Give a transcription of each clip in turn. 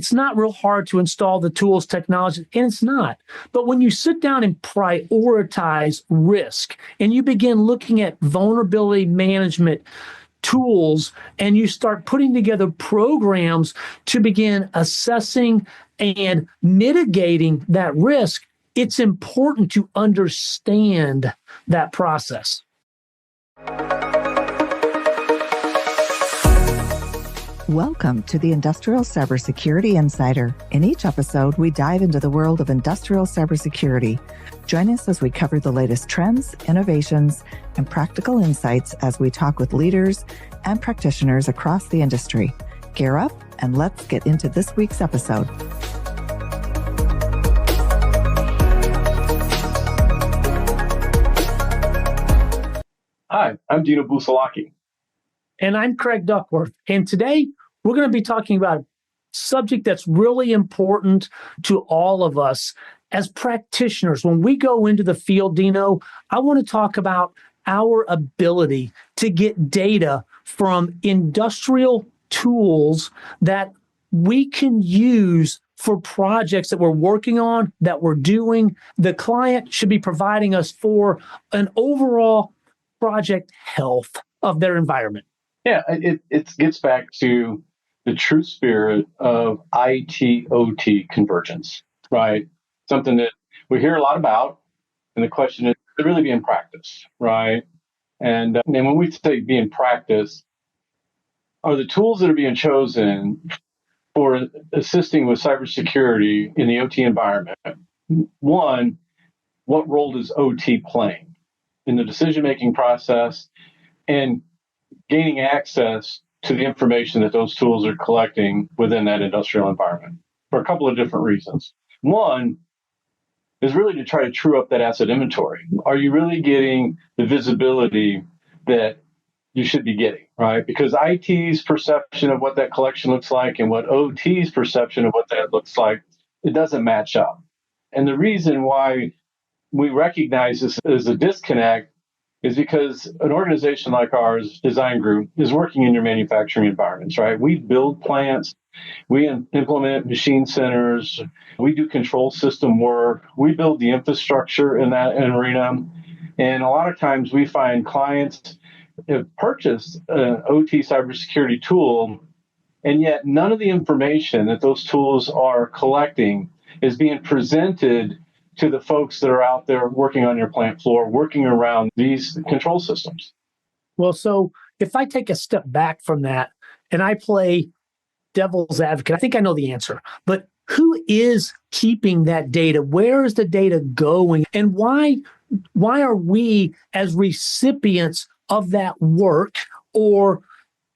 It's not real hard to install the tools, technology, and it's not. But when you sit down and prioritize risk and you begin looking at vulnerability management tools and you start putting together programs to begin assessing and mitigating that risk, it's important to understand that process. Welcome to the Industrial Cybersecurity Insider. In each episode, we dive into the world of industrial cybersecurity. Join us as we cover the latest trends, innovations, and practical insights as we talk with leaders and practitioners across the industry. Gear up and let's get into this week's episode. Hi, I'm Dino. And I'm Craig Duckworth. And today we're going to be talking about a subject that's really important to all of us as practitioners. When we go into the field, Dino, I want to talk about our ability to get data from industrial tools that we can use for projects that we're working on, that we're doing. The client should be providing us for an overall project health of their environment. Yeah, it gets back to the true spirit of IT OT convergence, right? Something that we hear a lot about, and the question is, should it really be in practice, right? And when we say be in practice, are the tools that are being chosen for assisting with cybersecurity in the OT environment? One, what role does OT playing in the decision-making process and gaining access to the information that those tools are collecting within that industrial environment for a couple of different reasons. One is really to try to true up that asset inventory. Are you really getting the visibility that you should be getting, right? Because IT's perception of what that collection looks like and what OT's perception of what that looks like, it doesn't match up. And the reason why we recognize this as a disconnect is because an organization like ours, Design Group, is working in your manufacturing environments, right? We build plants, we implement machine centers, we do control system work, we build the infrastructure in that arena. And a lot of times we find clients have purchased an OT cybersecurity tool, and yet none of the information that those tools are collecting is being presented to the folks that are out there working on your plant floor, working around these control systems. Well, so if I take a step back from that and I play devil's advocate, I think I know the answer, but who is keeping that data? Where is the data going? And why are we as recipients of that work or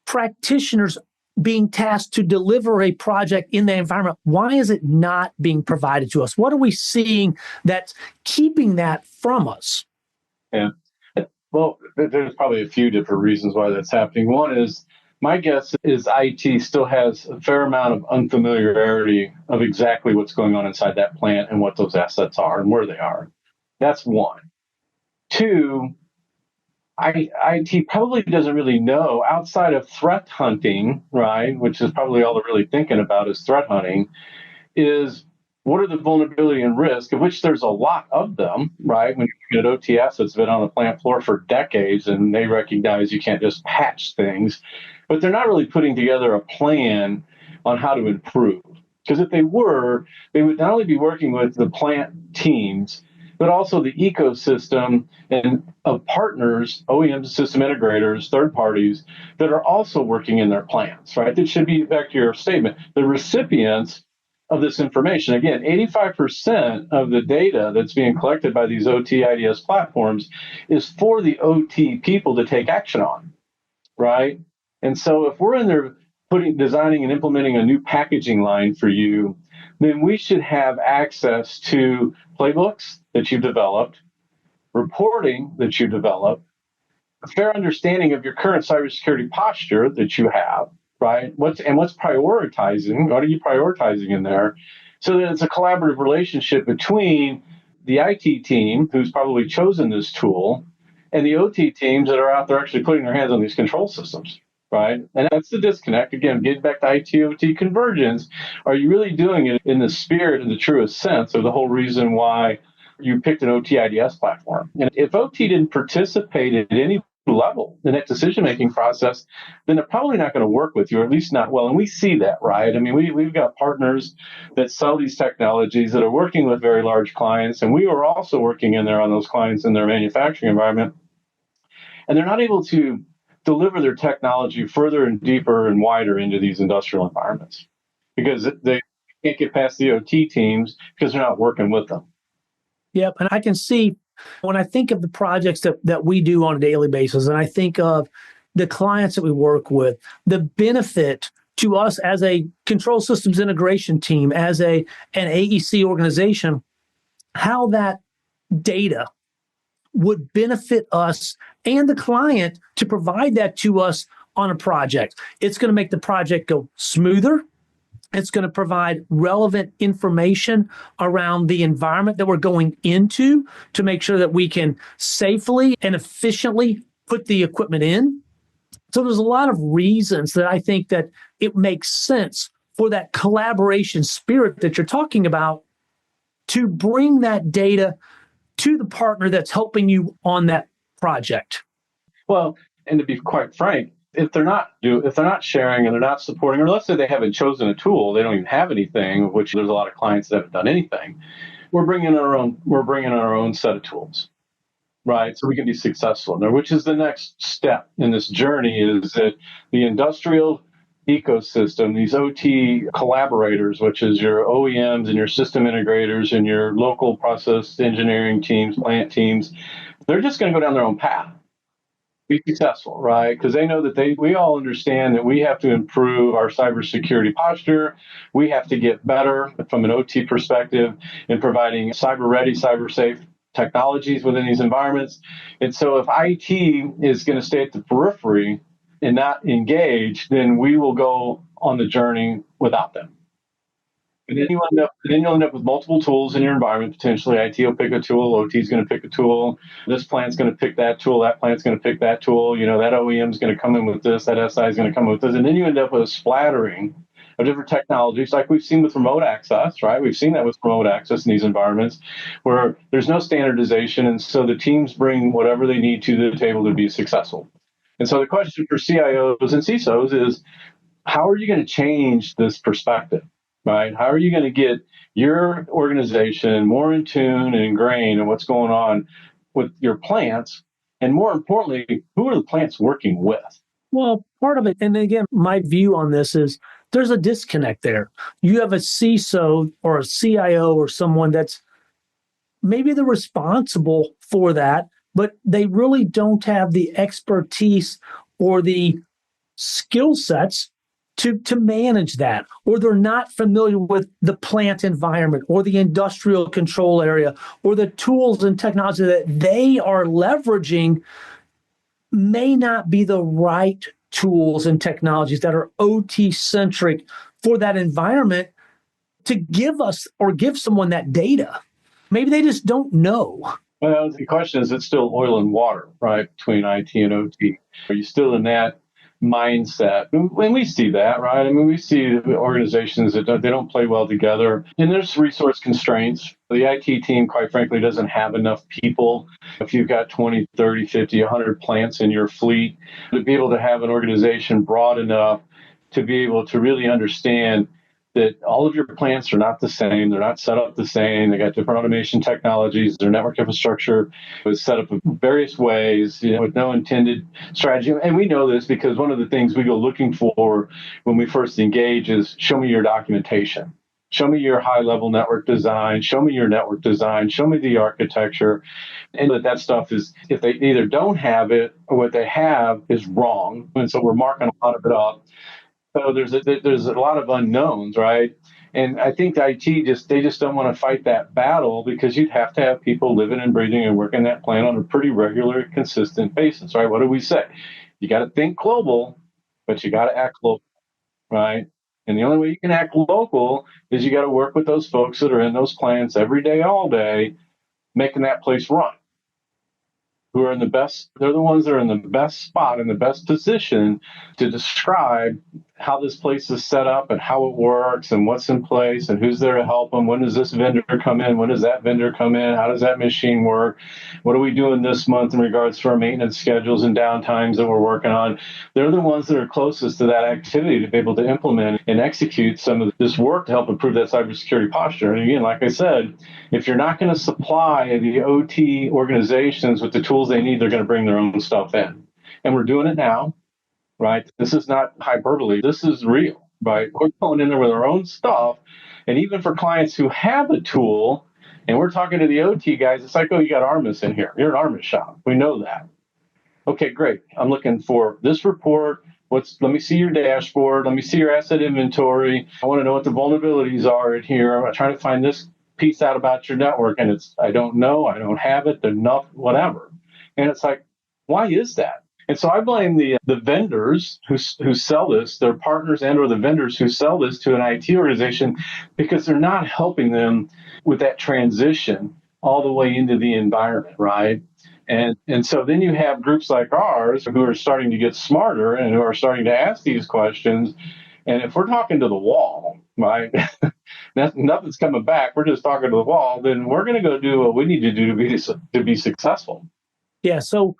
practitioners being tasked to deliver a project in the environment? Why is it not being provided to us? What are we seeing that's keeping that from us? Yeah. Well, there's probably a few different reasons why that's happening. One is, my guess is IT still has a fair amount of unfamiliarity of exactly what's going on inside that plant and what those assets are and where they are. That's one. Two, IT probably doesn't really know, outside of threat hunting, right, which is probably all they're really thinking about is threat hunting, is what are the vulnerability and risk, of which there's a lot of them, right? When you get OT assets been on the plant floor for decades and they recognize you can't just patch things, but they're not really putting together a plan on how to improve. Because if they were, they would not only be working with the plant teams, but also the ecosystem and of partners, OEMs, system integrators, third parties that are also working in their plants, right? That should be, back to your statement, the recipients of this information. Again, 85% of the data that's being collected by these OT IDS platforms is for the OT people to take action on, right? And so if we're in there designing and implementing a new packaging line for you, then we should have access to playbooks that you've developed, reporting that you develop, a fair understanding of your current cybersecurity posture that you have, right? What's prioritizing? What are you prioritizing in there? So that it's a collaborative relationship between the IT team, who's probably chosen this tool, and the OT teams that are out there actually putting their hands on these control systems. right? And that's the disconnect. Again, getting back to IT/OT convergence, are you really doing it in the spirit and the truest sense, or the whole reason why you picked an OT IDS platform? And if OT didn't participate at any level in that decision-making process, then they're probably not going to work with you, or at least not well. And we see that, right? I mean, we've got partners that sell these technologies that are working with very large clients, and we were also working in there on those clients in their manufacturing environment, and they're not able to deliver their technology further and deeper and wider into these industrial environments because they can't get past the OT teams because they're not working with them. Yep. And I can see when I think of the projects that we do on a daily basis, and I think of the clients that we work with, the benefit to us as a control systems integration team, as an AEC organization, how that data would benefit us and the client to provide that to us on a project. It's going to make the project go smoother. It's going to provide relevant information around the environment that we're going into to make sure that we can safely and efficiently put the equipment in. So there's a lot of reasons that I think that it makes sense for that collaboration spirit that you're talking about to bring that data to the partner that's helping you on that project. Well, and to be quite frank, if they're not sharing and they're not supporting, or let's say they haven't chosen a tool, they don't even have anything, which there's a lot of clients that haven't done anything. We're bringing our own set of tools, right? So we can be successful in there, which is the next step in this journey, is that the industrial ecosystem, these OT collaborators, which is your OEMs and your system integrators and your local process engineering teams, plant teams, they're just going to go down their own path, be successful, right? Because they know that we all understand that we have to improve our cybersecurity posture. We have to get better from an OT perspective in providing cyber ready, cyber safe technologies within these environments. And so if IT is going to stay at the periphery and not engage, then we will go on the journey without them. And then you'll end up with multiple tools in your environment. Potentially, IT will pick a tool, OT is going to pick a tool. This plant's going to pick that tool. That plant's going to pick that tool. That OEM is going to come in with this. That SI is going to come in with this. And then you end up with a splattering of different technologies, like we've seen with remote access, right? We've seen that with remote access in these environments where there's no standardization. And so the teams bring whatever they need to the table to be successful. And so the question for CIOs and CISOs is, how are you going to change this perspective? Right? How are you going to get your organization more in tune and ingrained in what's going on with your plants? And more importantly, who are the plants working with? Well, part of it, and again, my view on this is there's a disconnect there. You have a CISO or a CIO or someone that's maybe they're responsible for that, but they really don't have the expertise or the skill sets to manage that, or they're not familiar with the plant environment or the industrial control area or the tools and technology that they are leveraging may not be the right tools and technologies that are OT centric for that environment to give us or give someone that data. Maybe they just don't know. Well, the question is, it's still oil and water, right, between IT and OT? Are you still in that mindset? When we see that, right? I mean, we see organizations that they don't play well together, and there's resource constraints. The IT team, quite frankly, doesn't have enough people. If you've got 20, 30, 50, 100 plants in your fleet, to be able to have an organization broad enough to be able to really understand that all of your plants are not the same. They're not set up the same. They got different automation technologies. Their network infrastructure was set up in various ways, with no intended strategy. And we know this because one of the things we go looking for when we first engage is, show me your documentation. Show me your high-level network design. Show me your network design. Show me the architecture. And that stuff is, if they either don't have it or what they have is wrong. And so we're marking a lot of it up. So there's a lot of unknowns, right? And I think IT they just don't want to fight that battle, because you'd have to have people living and breathing and working that plant on a pretty regular, consistent basis, right? What do we say? You got to think global, but you got to act local, right? And the only way you can act local is you got to work with those folks that are in those plants every day, all day, making that place run. who are in the best, they're the ones that are in the best spot, in the best position to describe how this place is set up and how it works and what's in place and who's there to help them. When does this vendor come in? When does that vendor come in? How does that machine work? What are we doing this month in regards to our maintenance schedules and downtimes that we're working on? They're the ones that are closest to that activity to be able to implement and execute some of this work to help improve that cybersecurity posture. And again, like I said, if you're not going to supply the OT organizations with the tools they need, they're going to bring their own stuff in. And we're doing it now, right? This is not hyperbole. This is real, right? We're going in there with our own stuff. And even for clients who have a tool, and we're talking to the OT guys, it's like, oh, you got Armis in here. You're an Armis shop. We know that. Okay, great. I'm looking for this report. Let me see your dashboard. Let me see your asset inventory. I want to know what the vulnerabilities are in here. I'm trying to find this piece out about your network, and I don't know. I don't have it. They're not, whatever. And it's like, why is that? And so I blame the vendors who sell this, their partners and or the vendors who sell this to an IT organization, because they're not helping them with that transition all the way into the environment, right? And so then you have groups like ours who are starting to get smarter and who are starting to ask these questions. And if we're talking to the wall, right, nothing's coming back, we're just talking to the wall, then we're going to go do what we need to do to be successful. Yeah. So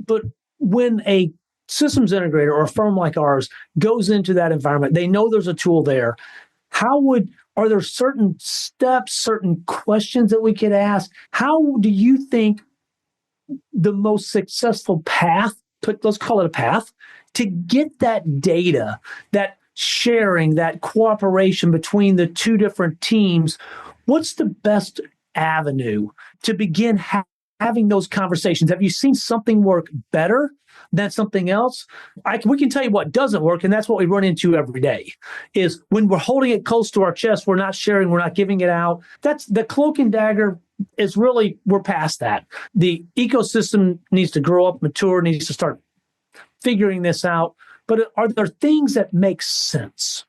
but when a systems integrator or a firm like ours goes into that environment, they know there's a tool there. Are there certain steps, certain questions that we could ask? How do you think the most successful path, let's call it a path, to get that data, that sharing, that cooperation between the two different teams, what's the best avenue to begin having those conversations? Have you seen something work better than something else? We can tell you what doesn't work, and that's what we run into every day, is when we're holding it close to our chest, we're not sharing, we're not giving it out. That's the cloak and dagger is really, we're past that. The ecosystem needs to grow up, mature, needs to start figuring this out. But are there things that make sense?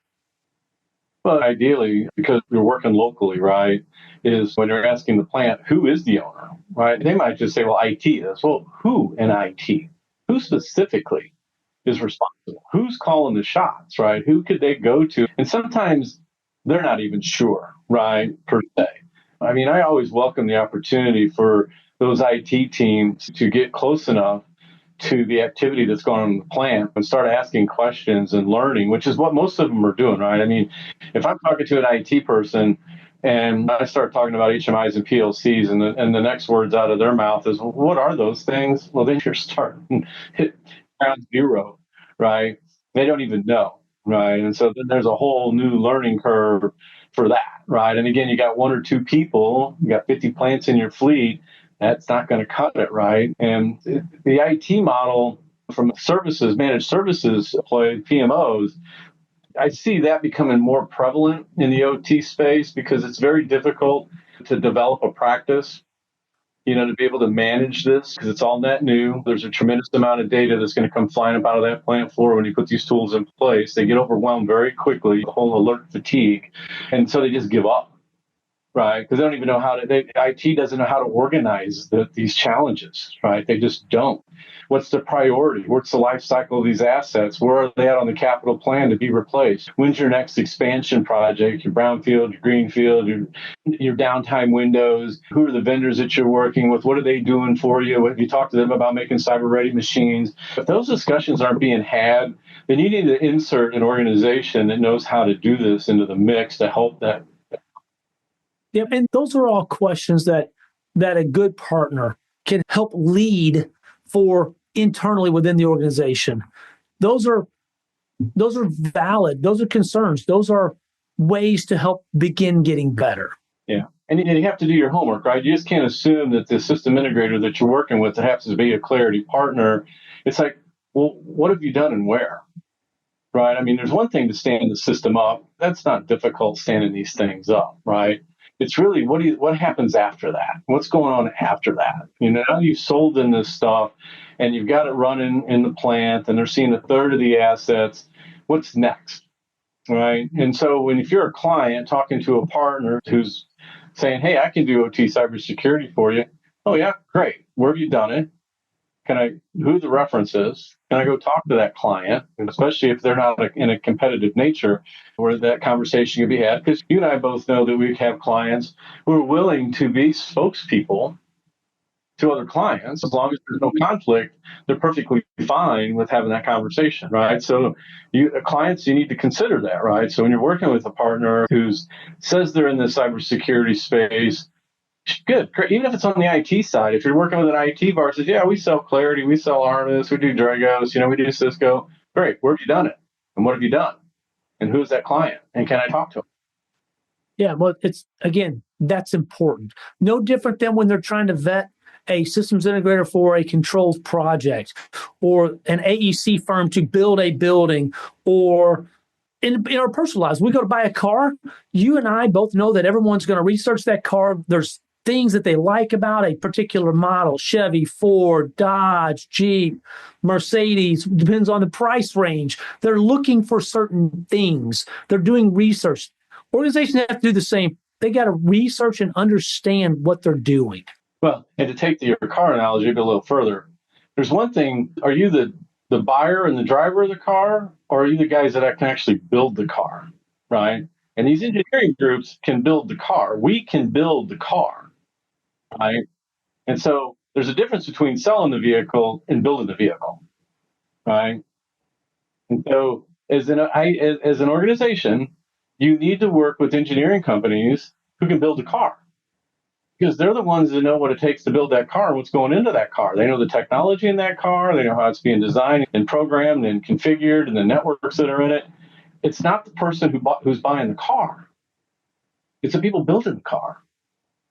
Well, ideally, because you're working locally, right, is when you're asking the plant, who is the owner, right? They might just say, well, IT is. Well, who in IT? Who specifically is responsible? Who's calling the shots, right? Who could they go to? And sometimes they're not even sure, right, per se. I mean, I always welcome the opportunity for those IT teams to get close enough to the activity that's going on in the plant and start asking questions and learning, which is what most of them are doing, right? I mean, if I'm talking to an IT person and I start talking about HMIs and PLCs and the next words out of their mouth is, well, what are those things? Well, then you're starting hit ground zero, right? They don't even know, right? And so then there's a whole new learning curve for that, right? And again, you got one or two people, you got 50 plants in your fleet, that's not going to cut it, right? And the IT model from services, managed services, PMOs, I see that becoming more prevalent in the OT space because it's very difficult to develop a practice, to be able to manage this because it's all net new. There's a tremendous amount of data that's going to come flying up out of that plant floor when you put these tools in place. They get overwhelmed very quickly, the whole alert fatigue, and so they just give up. Right, because they don't even know IT doesn't know how to organize these challenges, right? They just don't. What's the priority? What's the life cycle of these assets? Where are they at on the capital plan to be replaced? When's your next expansion project? Your brownfield, your greenfield, your downtime windows? Who are the vendors that you're working with? What are they doing for you? Have you talked to them about making cyber-ready machines? If those discussions aren't being had, then you need to insert an organization that knows how to do this into the mix to help that. Yeah, and those are all questions that a good partner can help lead for internally within the organization. Those are valid. Those are concerns. Those are ways to help begin getting better. Yeah. And you have to do your homework, right? You just can't assume that the system integrator that you're working with that happens to be a Clarity partner. It's like, well, what have you done and where? Right? I mean, there's one thing to stand the system up. That's not difficult standing these things up, right? It's really what happens after that? What's going on after that? Now you've sold in this stuff and you've got it running in the plant and they're seeing a third of the assets. What's next? Right. And so if you're a client talking to a partner who's saying, hey, I can do OT cybersecurity for you. Oh, yeah, great. Where have you done it? Who the reference is? Can I go talk to that client? And especially if they're not in a competitive nature where that conversation can be had. Because you and I both know that we have clients who are willing to be spokespeople to other clients. As long as there's no conflict, they're perfectly fine with having that conversation, right? So clients, you need to consider that, right? So when you're working with a partner who says they're in the cybersecurity space, good, great. Even if it's on the IT side, if you're working with an IT VAR, says, yeah, we sell Clarity, we sell Armis, we do Dragos, we do Cisco. Great. Where have you done it? And what have you done? And who's that client? And can I talk to them? Yeah, well, that's important. No different than when they're trying to vet a systems integrator for a controls project or an AEC firm to build a building, or in our personal lives, we go to buy a car. You and I both know that everyone's going to research that car. There's things that they like about a particular model: Chevy, Ford, Dodge, Jeep, Mercedes. Depends on the price range. They're looking for certain things. They're doing research. Organizations have to do the same. They got to research and understand what they're doing. Well, and to take your car analogy a little further, there's one thing: are you the buyer and the driver of the car, or are you the guys that can actually build the car, right? And these engineering groups can build the car. We can build the car, right? And so there's a difference between selling the vehicle and building the vehicle, right? And so as an organization, you need to work with engineering companies who can build a car, because they're the ones that know what it takes to build that car and what's going into that car. They know the technology in that car. They know how it's being designed and programmed and configured and the networks that are in it. It's not the person who's buying the car. It's the people building the car.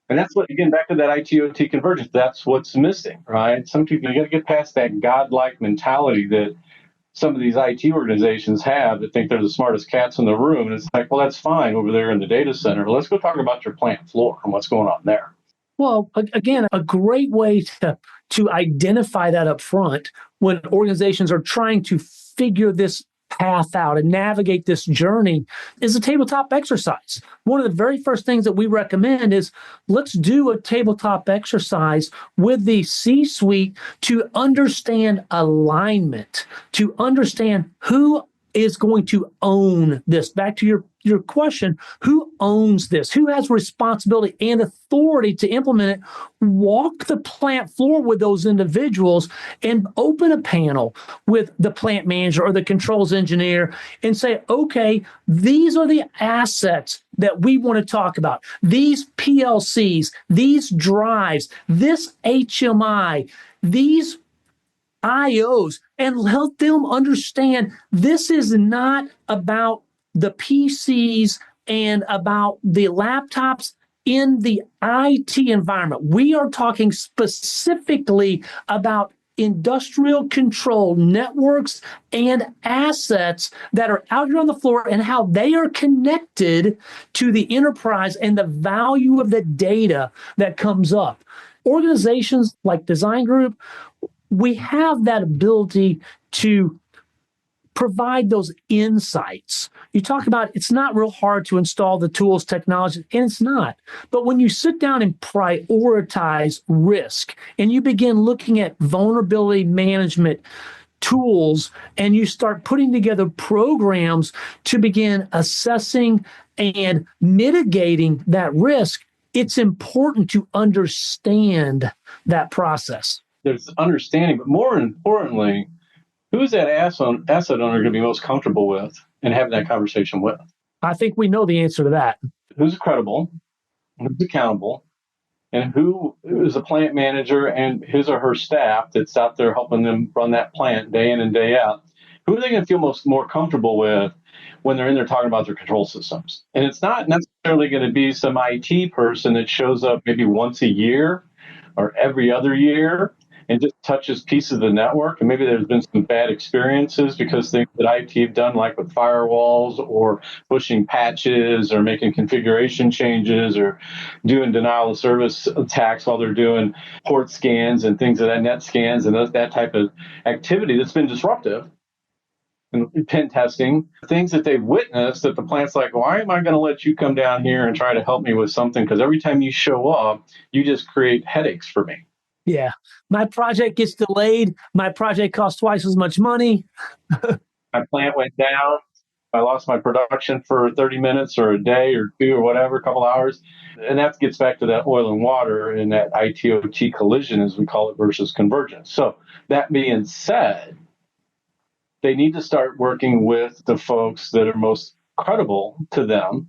And that's what, again, back to that IT/OT convergence, that's what's missing, right? Some people, you got to get past that godlike mentality that some of these IT organizations have, that think they're the smartest cats in the room. And it's like, well, that's fine over there in the data center. Let's go talk about your plant floor and what's going on there. Well, again, a great way to identify that up front when organizations are trying to figure this path out and navigate this journey is a tabletop exercise. One of the very first things that we recommend is let's do a tabletop exercise with the C-suite to understand alignment, to understand who is going to own this. Back to your question, who owns this? Who has responsibility and authority to implement it? Walk the plant floor with those individuals and open a panel with the plant manager or the controls engineer and say, okay, these are the assets that we want to talk about. These PLCs, these drives, this HMI, these IOs, and help them understand this is not about the PCs and about the laptops in the IT environment. We are talking specifically about industrial control networks and assets that are out here on the floor and how they are connected to the enterprise and the value of the data that comes up. Organizations like Design Group, we have that ability to provide those insights. You talk about it's not real hard to install the tools, technology, and it's not. But when you sit down and prioritize risk and you begin looking at vulnerability management tools and you start putting together programs to begin assessing and mitigating that risk, it's important to understand that process. There's understanding, but more importantly, who's that asset owner going to be most comfortable with and having that conversation with? I think we know the answer to that. Who's credible, who's accountable, and who is a plant manager and his or her staff that's out there helping them run that plant day in and day out? Who are they going to feel more comfortable with when they're in there talking about their control systems? And it's not necessarily going to be some IT person that shows up maybe once a year or every other year and just touches pieces of the network. And maybe there's been some bad experiences because things that IT have done, like with firewalls or pushing patches or making configuration changes or doing denial of service attacks while they're doing port scans and things of that, net scans and that type of activity that's been disruptive. and pen testing, things that they've witnessed that the plant's like, why am I going to let you come down here and try to help me with something? Because every time you show up, you just create headaches for me. Yeah. My project gets delayed. My project costs twice as much money. My plant went down. I lost my production for 30 minutes or a day or two or whatever, a couple hours. And that gets back to that oil and water and that IT-OT collision, as we call it, versus convergence. So that being said, they need to start working with the folks that are most credible to them.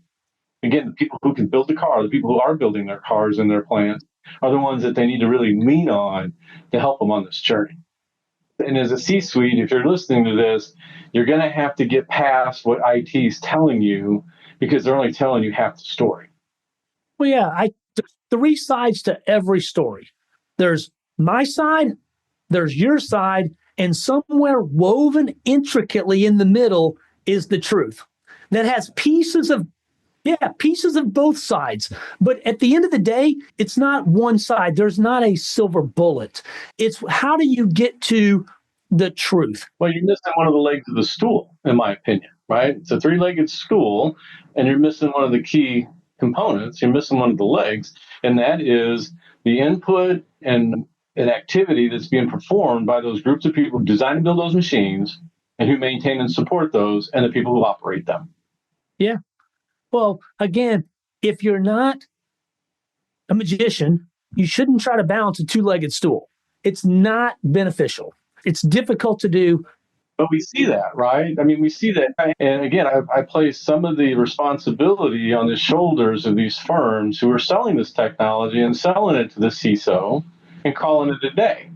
Again, the people who can build the car, the people who are building their cars in their plants, are the ones that they need to really lean on to help them on this journey. And as a C-suite, if you're listening to this, you're going to have to get past what IT is telling you because they're only telling you half the story. Well, yeah, there's three sides to every story. There's my side, there's your side, and somewhere woven intricately in the middle is the truth that has pieces of both sides. But at the end of the day, it's not one side. There's not a silver bullet. It's how do you get to the truth? Well, you're missing one of the legs of the stool, in my opinion, right? It's a three-legged stool, and you're missing one of the key components. You're missing one of the legs, and that is the input and an activity that's being performed by those groups of people who design and build those machines and who maintain and support those and the people who operate them. Yeah. Well, again, if you're not a magician, you shouldn't try to balance a two-legged stool. It's not beneficial. It's difficult to do. But we see that, right? I mean, we see that. And again, I place some of the responsibility on the shoulders of these firms who are selling this technology and selling it to the CISO and calling it a day.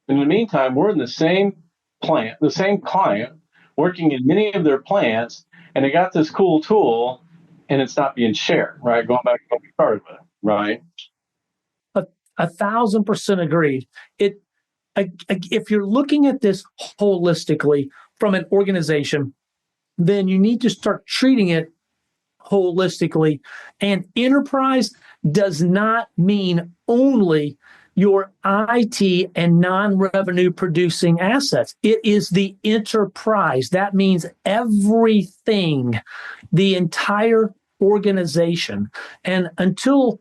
In the meantime, we're in the same plant, the same client, working in many of their plants, and they got this cool tool, and it's not being shared, right? Going back to what we started with, right? 1,000% agreed. If you're looking at this holistically from an organization, then you need to start treating it holistically. And enterprise does not mean only your IT and non-revenue producing assets. It is the enterprise. That means everything, the entire organization. And until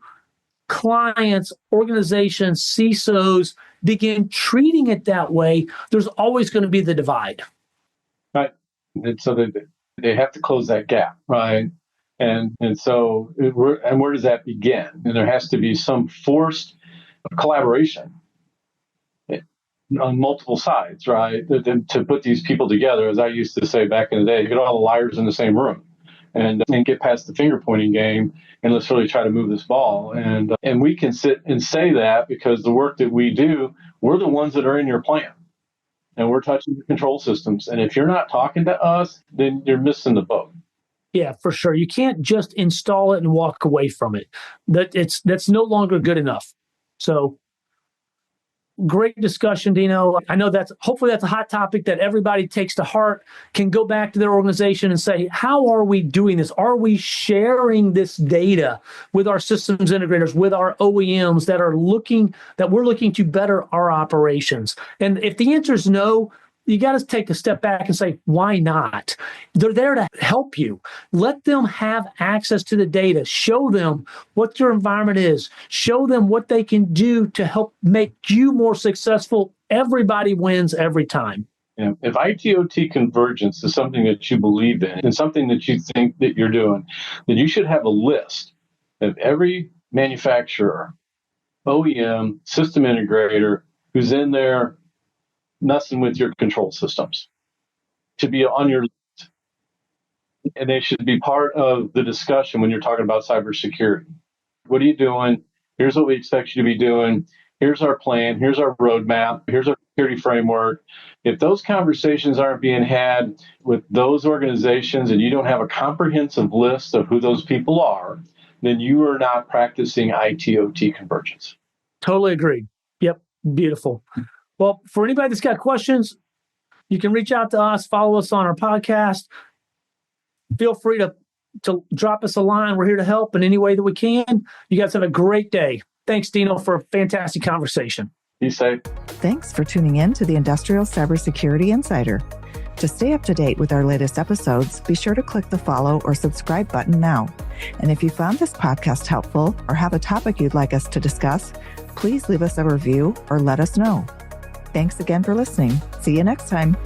clients, organizations, CISOs begin treating it that way, there's always going to be the divide. Right. And so they have to close that gap, right? And so where does that begin? And there has to be some forced collaboration on multiple sides, right? To put these people together, as I used to say back in the day, get all the liars in the same room and get past the finger pointing game and let's really try to move this ball. And we can sit and say that because the work that we do, we're the ones that are in your plant and we're touching the control systems. And if you're not talking to us, then you're missing the boat. Yeah, for sure. You can't just install it and walk away from it. That's no longer good enough. So great discussion, Dino. I know hopefully that's a hot topic that everybody takes to heart, can go back to their organization and say, how are we doing this? Are we sharing this data with our systems integrators, with our OEMs that we're looking to better our operations? And if the answer is no, you got to take a step back and say, why not? They're there to help you. Let them have access to the data. Show them what your environment is. Show them what they can do to help make you more successful. Everybody wins every time. Yeah. If IT-OT convergence is something that you believe in and something that you think that you're doing, then you should have a list of every manufacturer, OEM, system integrator who's in there messing with your control systems to be on your list. And they should be part of the discussion when you're talking about cybersecurity. What are you doing? Here's what we expect you to be doing. Here's our plan. Here's our roadmap. Here's our security framework. If those conversations aren't being had with those organizations and you don't have a comprehensive list of who those people are, then you are not practicing IT-OT convergence. Totally agree. Yep. Beautiful. Well, for anybody that's got questions, you can reach out to us, follow us on our podcast. Feel free to drop us a line. We're here to help in any way that we can. You guys have a great day. Thanks, Dino, for a fantastic conversation. Be safe. Thanks for tuning in to the Industrial Cybersecurity Insider. To stay up to date with our latest episodes, be sure to click the follow or subscribe button now. And if you found this podcast helpful or have a topic you'd like us to discuss, please leave us a review or let us know. Thanks again for listening. See you next time.